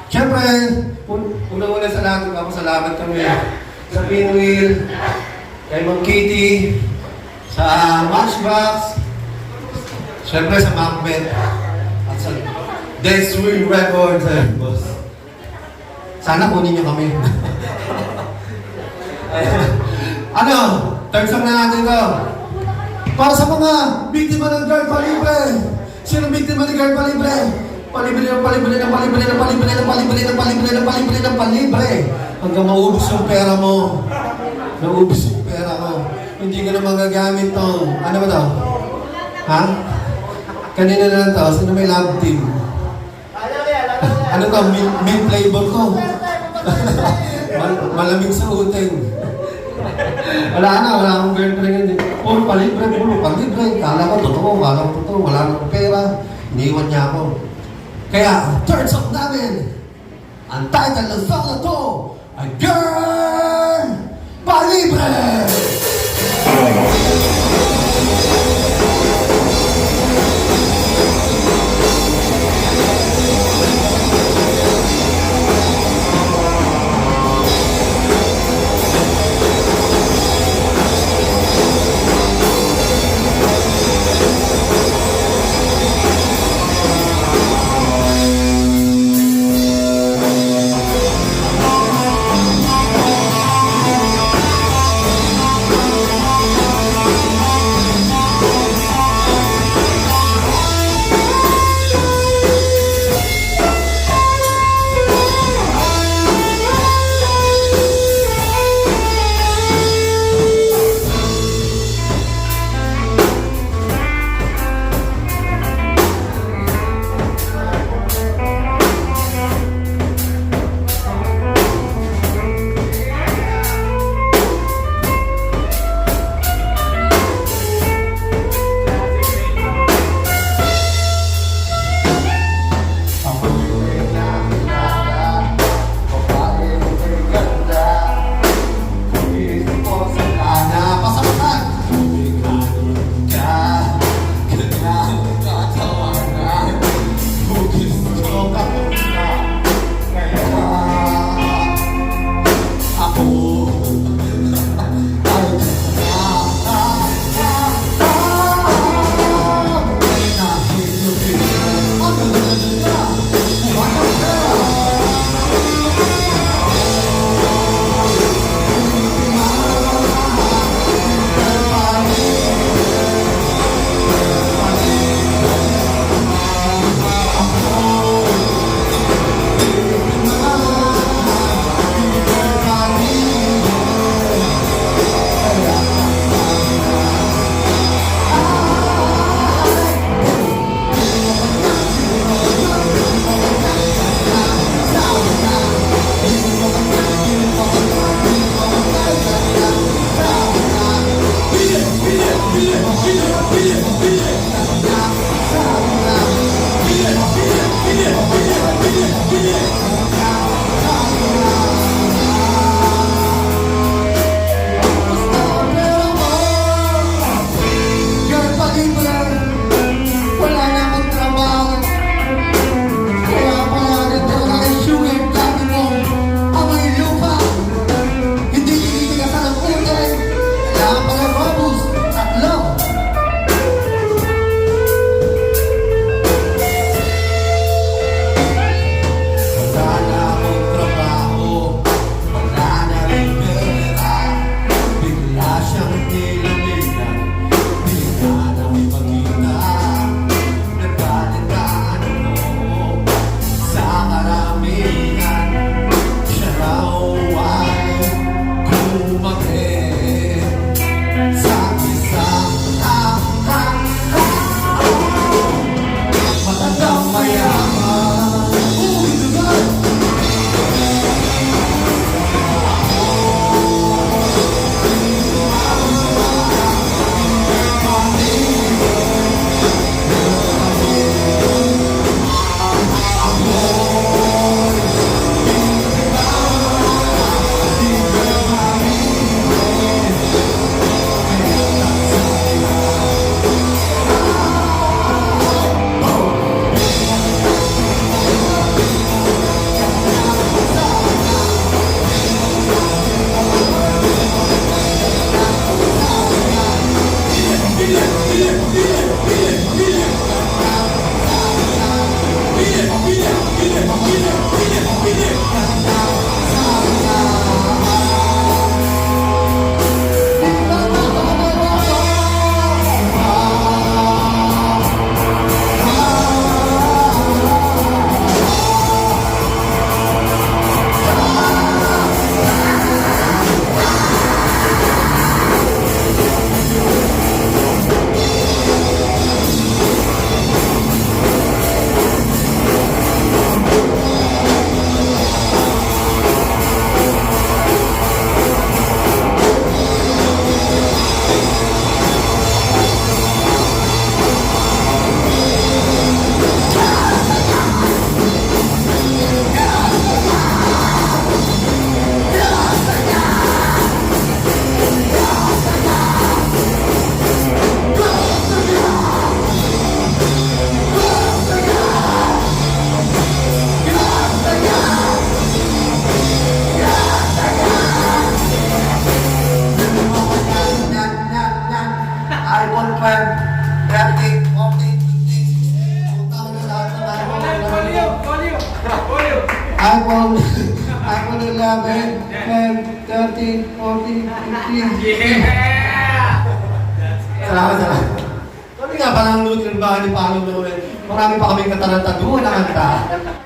Siyempre, una-una sa lahat, salamat kami sa Pinwheel, kay Ma'am Kitty, sa Matchbox, siyempre sa Macbeth, at sa Dead Swing Records, boss. Sana kunin niyo kami. Ano? Third song na natin ito. Para sa mga biktima ng Girl Palibre. Sino biktima ng Girl Palibre? Palibre ng palibre ng palibre ng palibre ng palibre ng palibre ng palibre ng palibre. Hanggang maubos yung pera mo. Naubos yung pera mo. Hindi ka na magagamit tong, ano ba to? Ha? Kanina na lang to. Sino may love team? Ano to? Mid flavor to. Malamig sa uting. Wala akong girlfriend. Puro palibre. Kala ko totoo, wala akong pera. Iniwan niya ako. Kaya, third song namin, ang title ng song na to ay Girl Palibre! iPhone 11, 12, 13, 14, 15. Salamat. Kami nga pa nang nunod ng bahay ni Paolo Noel. Marami pa kaming katarantaduhan na kanta.